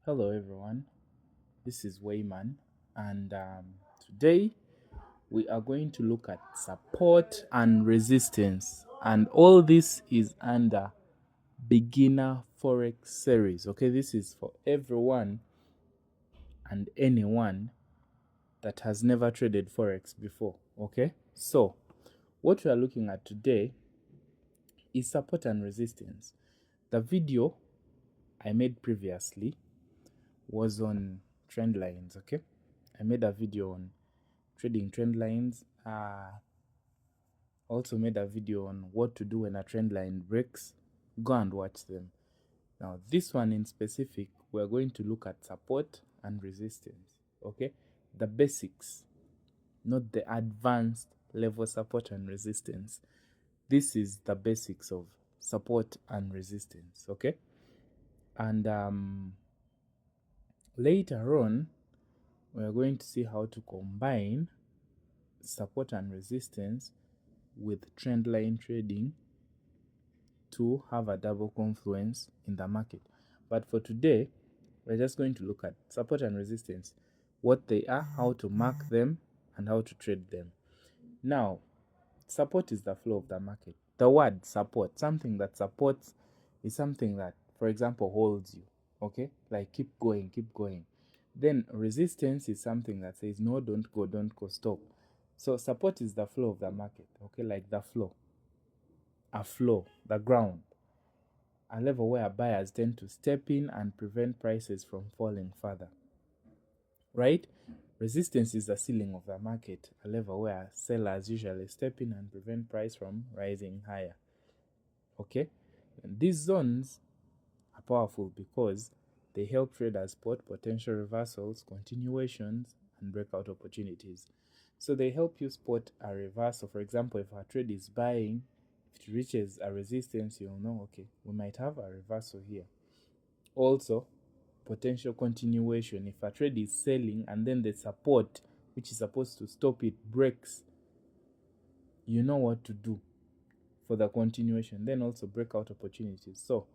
Hello everyone, this is Wayman, and today we are going to look at support and resistance, and all this is under beginner Forex series. Okay, this is for everyone and anyone that has never traded Forex before. Okay, so what we are looking at today is support and resistance. The video I made previously was on trend lines. Okay, I made a video on trading trend lines. Also made a video on what to do when a trend line breaks. Go and watch them. Now this one in specific, we're going to look at support and resistance. Okay, the basics, not the advanced level support and resistance. This is the basics of support and resistance. Okay, and later on we're going to see how to combine support and resistance with trend line trading to have a double confluence in the market. But for today, we're just going to look at support and resistance, what they are, how to mark them, and how to trade them. Now, support is the flow of the market. The word support, something that supports, is something that, for example, holds you. Okay, like keep going, keep going. Then resistance is something that says no, don't go, stop. So support is the flow of the market. Okay, like the flow, a flow, the ground, a level where buyers tend to step in and prevent prices from falling further. Right? Resistance is the ceiling of the market, a level where sellers usually step in and prevent price from rising higher. Okay? And these zones are powerful because they help traders spot potential reversals, continuations, and breakout opportunities. So they help you spot a reversal. For example, if a trade is buying, if it reaches a resistance, you'll know, okay, we might have a reversal here. Also, potential continuation. If a trade is selling and then the support, which is supposed to stop it, breaks, you know what to do for the continuation. Then also breakout opportunities. So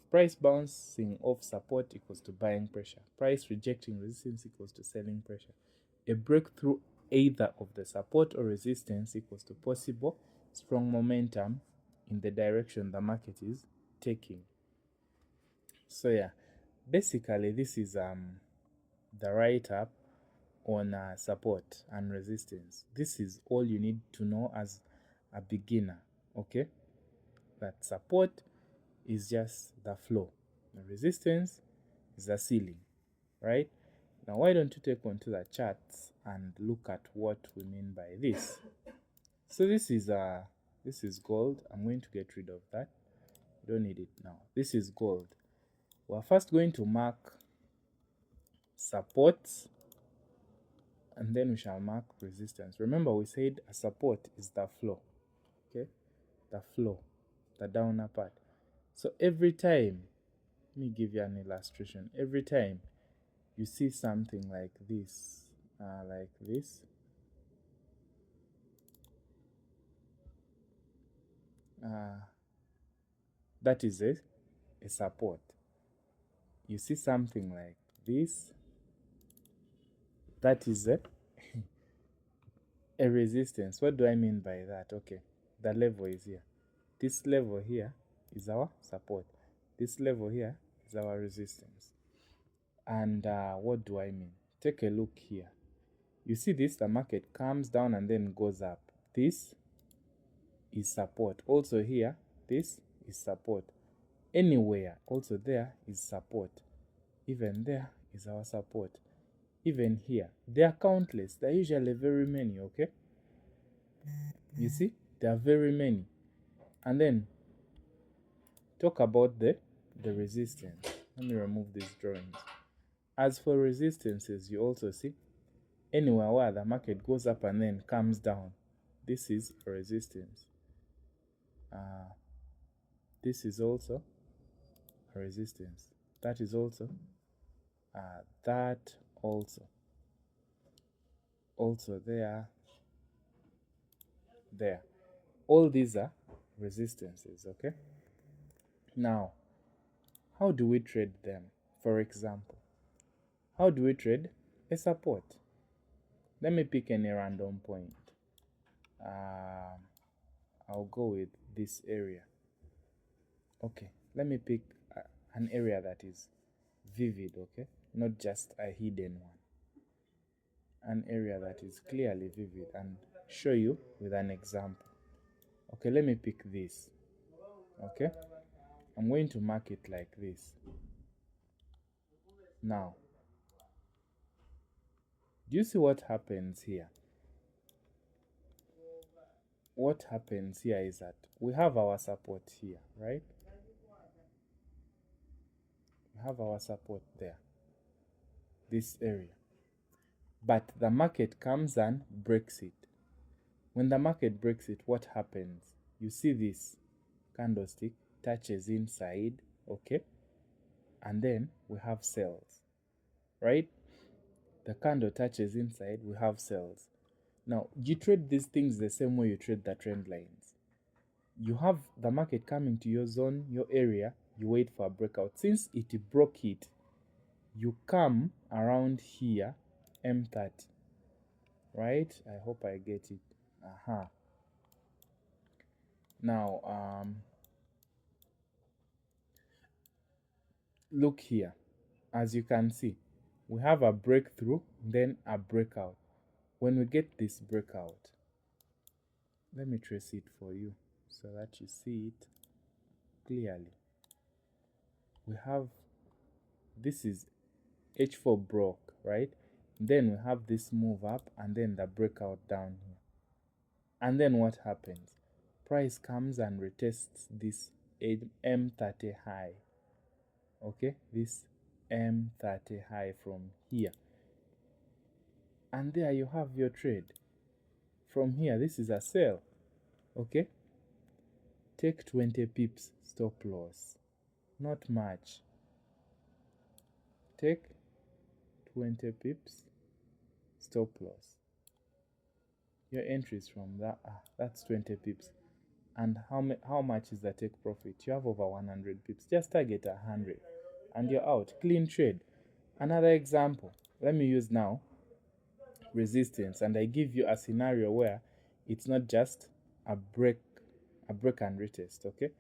price bouncing off support equals to buying pressure. Price rejecting resistance equals to selling pressure. A breakthrough either of the support or resistance equals to possible strong momentum in the direction the market is taking. So yeah, basically this is the write-up on support and resistance. This is all you need to know as a beginner. Okay, that support is just the flow, the resistance is the ceiling. Right, now why don't you take on to the charts and look at what we mean by this. So this is gold. I'm going to get rid of that, don't need it now. This is gold. We're first going to mark support, and then we shall mark resistance. Remember, we said a support is the flow. Okay, the flow, the downer part. So every time, let me give you an illustration. Every time you see something like this, that is a support. You see something like this, that is a resistance. What do I mean by that? Okay, the level is here. This level here is our support. This level here is our resistance. And what do I mean? Take a look here. You see this, the market comes down and then goes up. This is support. Also here, this is support. Anywhere, also there is support. Even there is our support. Even here, they are countless. There are usually very many, okay? You see, there are very many. And then talk about the resistance. Let me remove these drawings. As for resistances, you also see anywhere where the market goes up and then comes down, this is a resistance. This is also a resistance. That is also that also there. All these are resistances. Okay, now how do we trade them? For example, How do we trade? A support. Let me pick any random point. I'll go with this area. Okay, let me pick an area that is vivid, okay? Not just a hidden one. An area that is clearly vivid, and show you with an example. Okay, let me pick this. Okay, I'm going to mark it like this. Now, do you see what happens here? What happens here is that we have our support here, right? We have our support there, this area. But the market comes and breaks it. When the market breaks it, what happens? You see this candlestick touches inside, okay? And then we have sells, right? The candle touches inside, we have sells. Now, you trade these things the same way you trade the trend lines. You have the market coming to your zone, your area, you wait for a breakout. Since it broke it, you come around here, M30, right? I hope I get it. Now, look here. As you can see, we have a breakthrough, then a breakout. When we get this breakout, let me trace it for you so that you see it clearly. We have, this is H4 broke, right? Then we have this move up and then the breakout down here. And then what happens? Price comes and retests this M30 high. Okay, this M30 high from here. And there you have your trade. From here, this is a sell. Okay, take 20 pips stop loss. Not much. Take 20 pips stop loss. Your entries from that, that's 20 pips. And how much is the take profit? You have over 100 pips. Just target 100 and you're out. Clean trade. Another example, let me use now resistance, and I give you a scenario where it's not just a break and retest. Okay,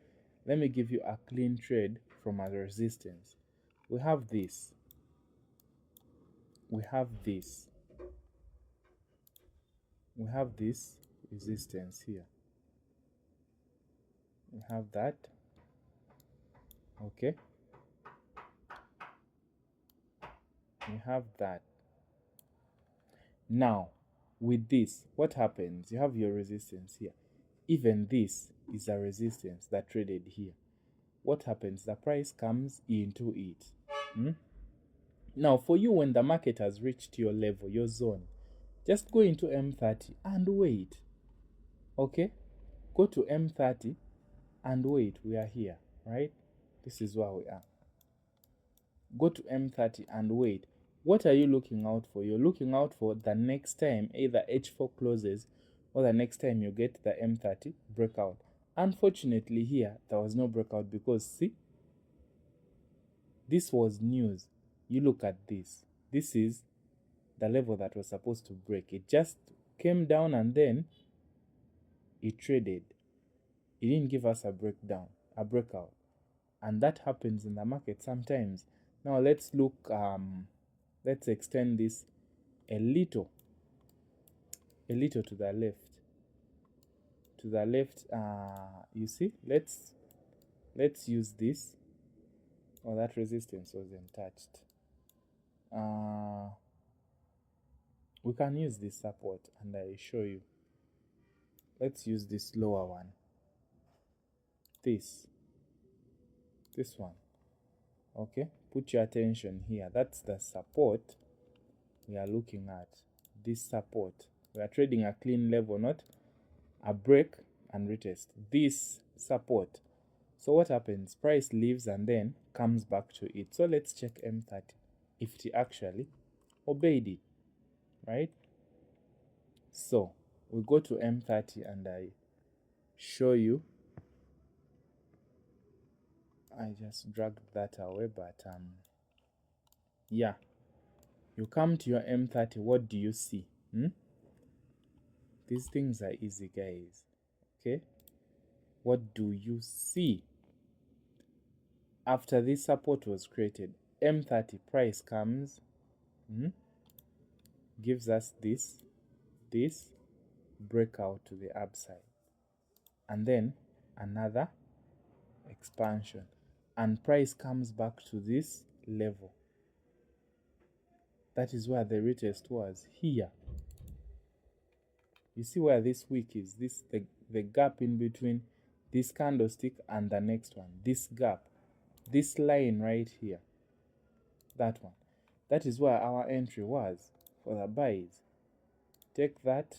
let me give you a clean trade from a resistance. We have this, we have this, we have this resistance here, we have that. Okay, we have that. Now with this, what happens? You have your resistance here. Even this is a resistance that traded here. What happens? The price comes into it. Now for you, when the market has reached your level, your zone, just go into M30 and wait. Okay, go to M30 and wait. We are here, right? This is where we are. Go to M30 and wait. What are you looking out for? You're looking out for the next time either H4 closes or the next time you get the M30 breakout. Unfortunately here, there was no breakout because see, this was news. You look at this. This is the level that was supposed to break. It just came down and then it traded. It didn't give us a breakout. And that happens in the market sometimes. Now let's look, let's extend this a little to the left. To the left, you see, let's use this. Oh, that resistance wasn't touched. We can use this support and I show you. Let's use this lower one. This one. Okay, put your attention here. That's the support we are looking at. This support. We are trading a clean level, not a break and retest. This support. So what happens? Price leaves and then comes back to it. So let's check M30 if it actually obeyed it, right? So we go to M30 and I show you. I just dragged that away, but yeah, You come to your M30, what do you see? These things are easy, guys. Okay, what do you see? After this support was created, M30 price comes, gives us this breakout to the upside, and then another expansion, and price comes back to this level. That is where the retest was, here. You see where this wick is, this the gap in between this candlestick and the next one, this gap, this line right here, that one. That is where our entry was for the buys. Take that,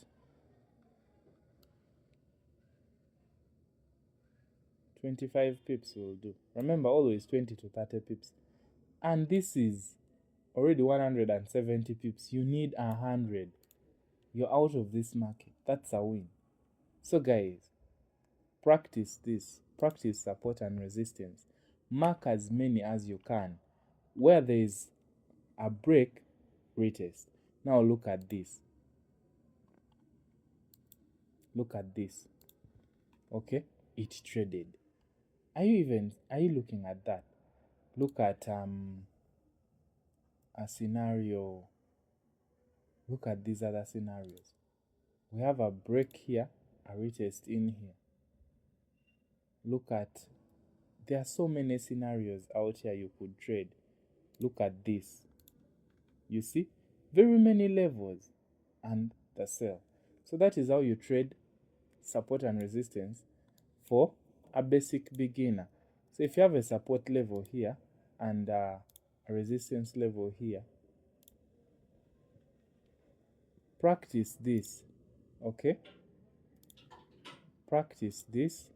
25 pips will do. Remember, always 20 to 30 pips. And this is already 170 pips. You need 100. You're out of this market. That's a win. So guys, practice this. Practice support and resistance. Mark as many as you can. Where there is a break, retest. Now look at this. Look at this. Okay, it traded. Are you looking at that? Look at a scenario. Look at these other scenarios. We have a break here, a retest in here. Look at, there are so many scenarios out here you could trade. Look at this. You see, very many levels and the sell. So that is how you trade support and resistance for a basic beginner. So if you have a support level here and a resistance level here, practice this. Okay, practice this.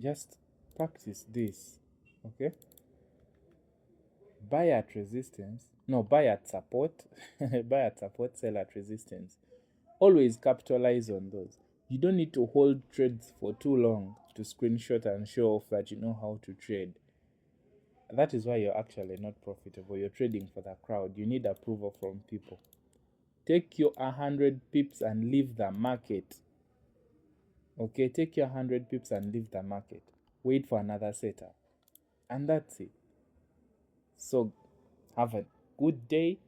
Just practice this. Okay, buy at resistance, no, buy at support. Buy at support, sell at resistance. Always capitalize on those. You don't need to hold trades for too long to screenshot and show off that you know how to trade. That is why you're actually not profitable. You're trading for the crowd. You need approval from people. Take your 100 pips and leave the market. Okay, take your 100 pips and leave the market. Wait for another setup. And that's it. So have a good day.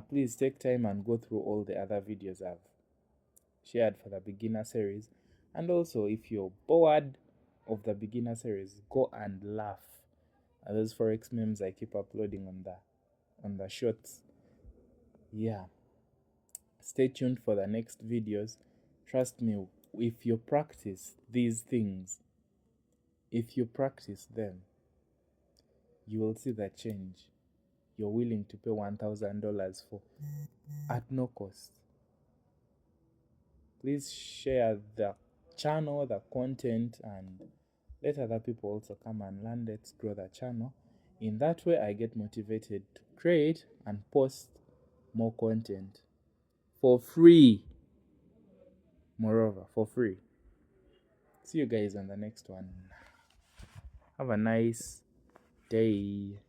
Please take time and go through all the other videos I've shared for the beginner series. And also, if you're bored of the beginner series, go and laugh at those Forex memes I keep uploading on the shorts. Yeah. Stay tuned for the next videos. Trust me, if you practice these things, if you practice them, you will see the change you're willing to pay $1,000 for at no cost. Please share the channel, the content, and let other people also come and learn. Let's grow the channel. In that way, I get motivated to create and post more content for free. Moreover, for free. See you guys on the next one. Have a nice day.